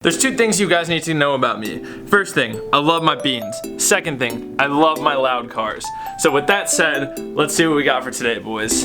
There's two things you guys need to know about me. First thing, I love my beans. Second thing, I love my loud cars. So with that said, let's see what we got for today, boys.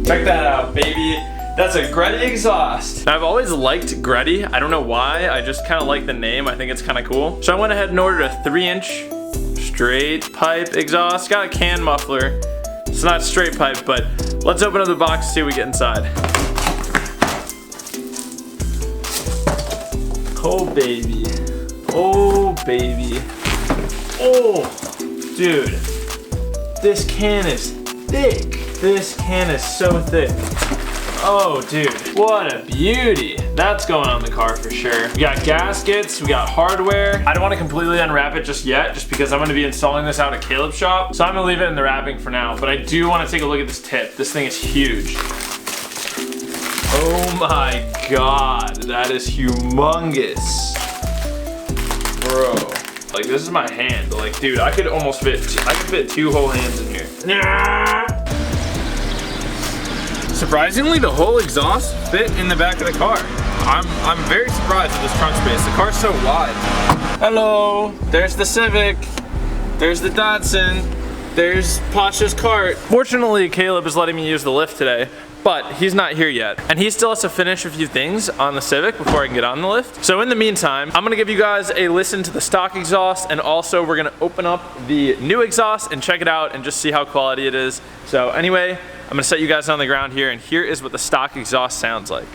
Check that out, baby. That's a GReddy exhaust. Now, I've always liked GReddy. I don't know why, I just kind of like the name. I think it's kind of cool. So I went ahead and ordered a 3-inch straight pipe exhaust. Got a can muffler. It's not straight pipe, but let's open up the box and see what we get inside. Oh baby. Oh baby. Oh, dude. This can is thick. This can is so thick. Oh dude, what a beauty. That's going on the car for sure. We got gaskets, we got hardware. I don't want to completely unwrap it just yet, just because I'm going to be installing this out at Caleb's shop. So I'm going to leave it in the wrapping for now, but I do want to take a look at this tip. This thing is huge. Oh my God, that is humongous. Bro, like this is my hand. Like dude, I could almost fit, I could fit 2 whole hands in here. Surprisingly, the whole exhaust fit in the back of the car. I'm very surprised with this trunk space. The car's so wide. Hello, there's the Civic, there's the Datsun, there's Pasha's cart. Fortunately, Caleb is letting me use the lift today, but he's not here yet. And he still has to finish a few things on the Civic before I can get on the lift. So in the meantime, I'm gonna give you guys a listen to the stock exhaust, and also we're gonna open up the new exhaust and check it out and just see how quality it is. So anyway, I'm gonna set you guys on the ground here, and here is what the stock exhaust sounds like.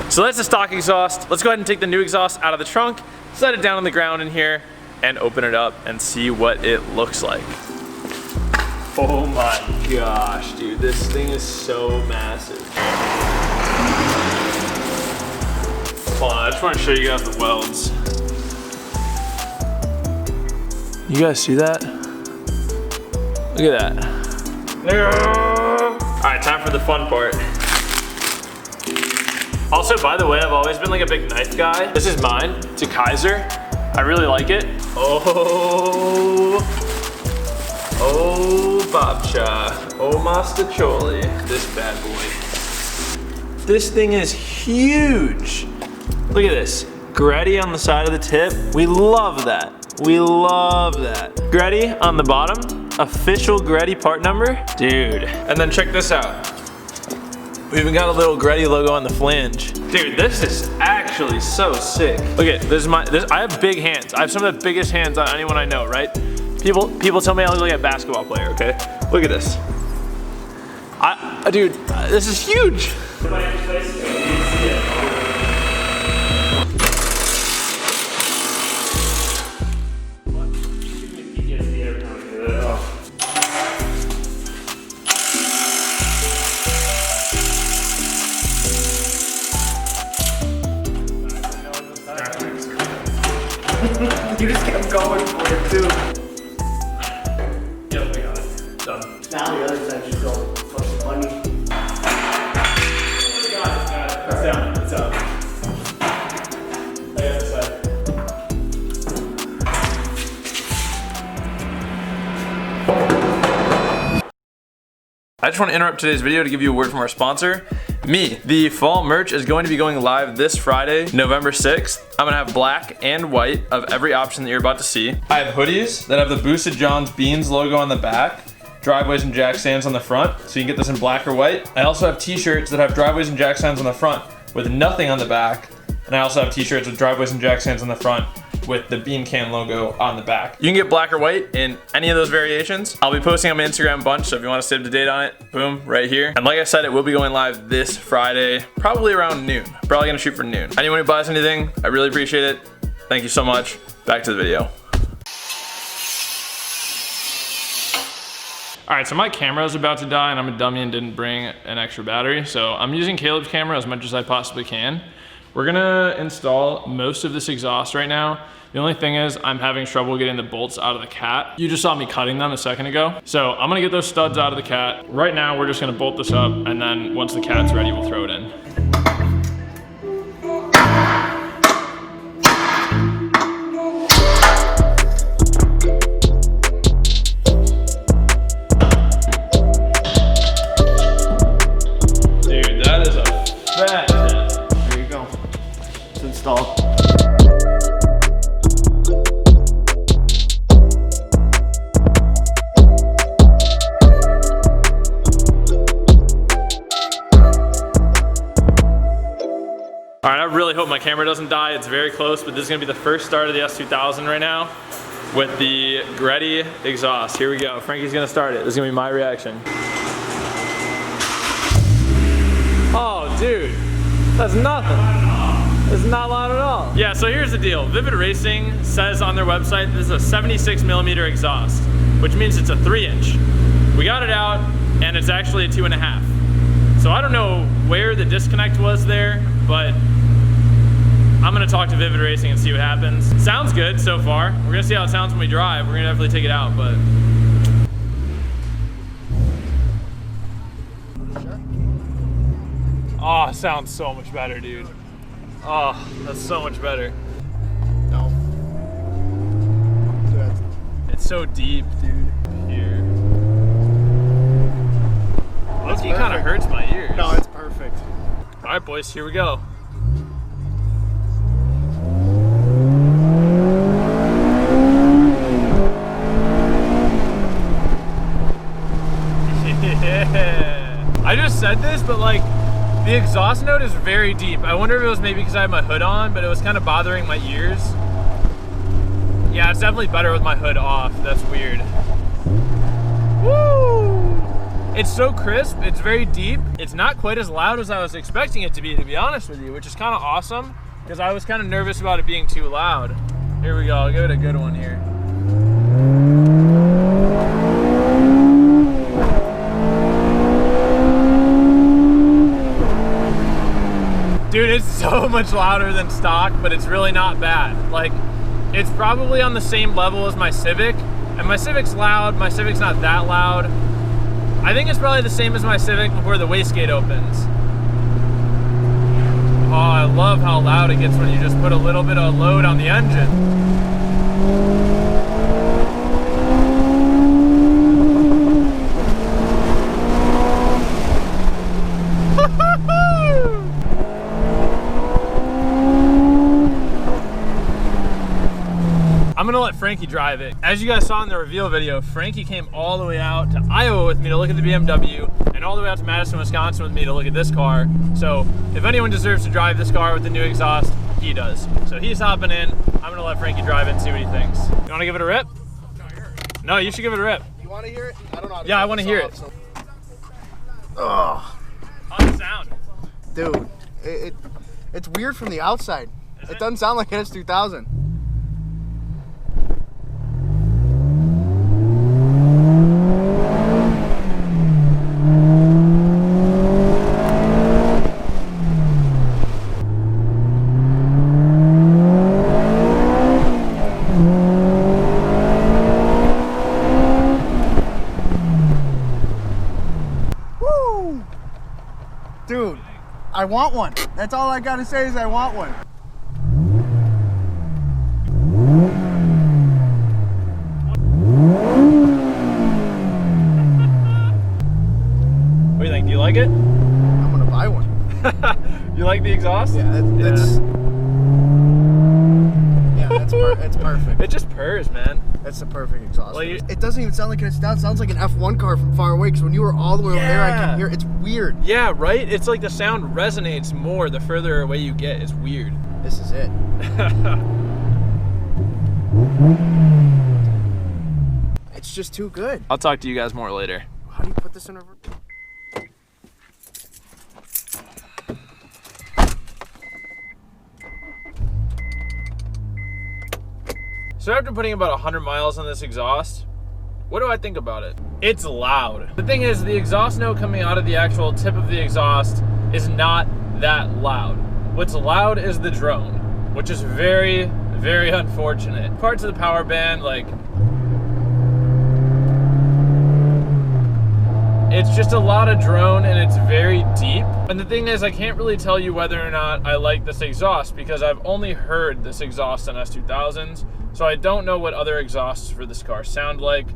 So that's the stock exhaust. Let's go ahead and take the new exhaust out of the trunk, set it down on the ground in here, and open it up and see what it looks like. Oh my gosh, dude, this thing is so massive. Hold on, I just want to show you guys the welds. You guys see that? Look at that. Alright, time for the fun part. Also, by the way, I've always been like a big knife guy. This is mine. It's a Kaiser. I really like it. Oh, babcha. Oh, mastacholi. This bad boy. This thing is huge. Look at this. GReddy on the side of the tip. We love that. We love that. GReddy on the bottom. Official GReddy part number. Dude. And then check this out. We even got a little GReddy logo on the flange. Dude, this is actually so sick. Look at this. I have big hands. I have some of the biggest hands on anyone I know, right? People tell me I look like a basketball player, okay? Look at this. Dude, this is huge. You just kept going for it too. Yep, I got it. Done. Now the other side just go push the button. Got it. It's down. It's up. The other side. I just want to interrupt today's video to give you a word from our sponsor. Me. The fall merch is going to be going live this Friday, November 6th. I'm gonna have black and white of every option that you're about to see. I have hoodies that have the Boosted John's Beans logo on the back, Driveways and Jack Stands on the front, so you can get this in black or white. I also have t-shirts that have Driveways and Jack Stands on the front with nothing on the back, and I also have t-shirts with Driveways and Jack Stands on the front with the bean can logo on the back. You can get black or white in any of those variations. I'll be posting on my Instagram a bunch, so if you want to stay up to date on it, boom, right here. And like I said, it will be going live this Friday, probably around noon. Probably gonna shoot for noon. Anyone who buys anything, I really appreciate it. Thank you so much. Back to the video. All right, so my camera is about to die and I'm a dummy and didn't bring an extra battery. So I'm using Caleb's camera as much as I possibly can. We're gonna install most of this exhaust right now. The only thing is I'm having trouble getting the bolts out of the cat. You just saw me cutting them a second ago. So I'm gonna get those studs out of the cat. Right now, we're just gonna bolt this up, and then once the cat's ready, we'll throw it in. Dude, that is a fat tip. There you go. It's installed. All right, I really hope my camera doesn't die. It's very close, but this is gonna be the first start of the S2000 right now with the GReddy exhaust. Here we go. Frankie's gonna start it. This is gonna be my reaction. Oh, dude, that's nothing. It's not loud at all. Yeah, so here's the deal. Vivid Racing says on their website this is a 76mm exhaust, which means it's a 3-inch. We got it out, and it's actually a 2.5. So I don't know where the disconnect was there, but I'm gonna talk to Vivid Racing and see what happens. Sounds good so far. We're gonna see how it sounds when we drive. We're gonna definitely take it out, but. Oh, it sounds so much better, dude. Oh, that's so much better. No. It's so deep, dude. Here. Low-key kind of hurts my ears. No, it's perfect. All right, boys, here we go. Yeah. I just said this, but like, the exhaust note is very deep. I wonder if it was maybe because I had my hood on, but it was kind of bothering my ears. Yeah, it's definitely better with my hood off. That's weird. Woo! It's so crisp, it's very deep. It's not quite as loud as I was expecting it to be honest with you, which is kind of awesome, because I was kind of nervous about it being too loud. Here we go, I'll give it a good one here. Dude, it's so much louder than stock, but it's really not bad. Like, it's probably on the same level as my Civic, and my Civic's loud, my Civic's not that loud. I think it's probably the same as my Civic before the wastegate opens. Oh, I love how loud it gets when you just put a little bit of load on the engine. I'm gonna let Frankie drive it. As you guys saw in the reveal video, Frankie came all the way out to Iowa with me to look at the BMW, and all the way out to Madison, Wisconsin with me to look at this car. So if anyone deserves to drive this car with the new exhaust, he does. So he's hopping in. I'm gonna let Frankie drive it and see what he thinks. You wanna give it a rip? No, you should give it a rip. You wanna hear it? I don't know how to Yeah, I wanna hear it. So. Ugh. How's it sound? Dude, it's weird from the outside. It doesn't sound like an S2000. Dude, I want one. That's all I gotta say is I want one. What do you think? Do you like it? I'm gonna buy one. You like the exhaust? Yeah, it's perfect. It just purrs, man. That's the perfect exhaust. Well, It doesn't even sound like an S2000. It sounds like an F1 car from far away, because when you were all the way over there, I can hear it. It's weird. Yeah, right? It's like the sound resonates more the further away you get. It's weird. This is it. It's just too good. I'll talk to you guys more later. How do you put this in reverse? So after putting about 100 miles on this exhaust, what do I think about it? It's loud. The thing is, the exhaust note coming out of the actual tip of the exhaust is not that loud. What's loud is the drone, which is very, very unfortunate. Parts of the power band, like, it's just a lot of drone and it's very deep. And the thing is, I can't really tell you whether or not I like this exhaust because I've only heard this exhaust on S2000s, so I don't know what other exhausts for this car sound like.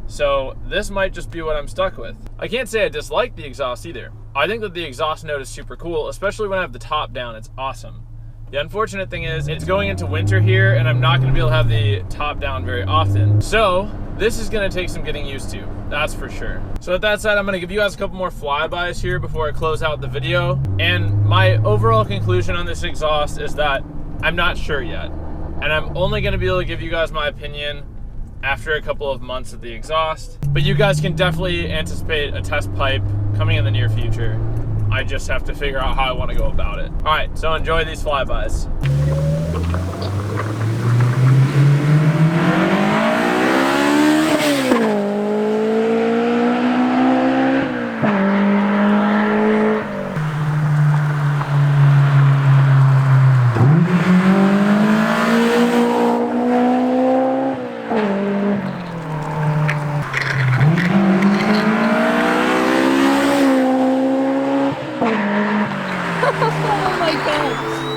So this might just be what I'm stuck with. I can't say I dislike the exhaust either. I think that the exhaust note is super cool, especially when I have the top down. It's awesome. The unfortunate thing is it's going into winter here and I'm not gonna be able to have the top down very often. So this is gonna take some getting used to, that's for sure. So with that said, I'm gonna give you guys a couple more flybys here before I close out the video. And my overall conclusion on this exhaust is that I'm not sure yet. And I'm only gonna be able to give you guys my opinion after a couple of months of the exhaust. But you guys can definitely anticipate a test pipe coming in the near future. I just have to figure out how I want to go about it. All right, so enjoy these flybys. Oh my god.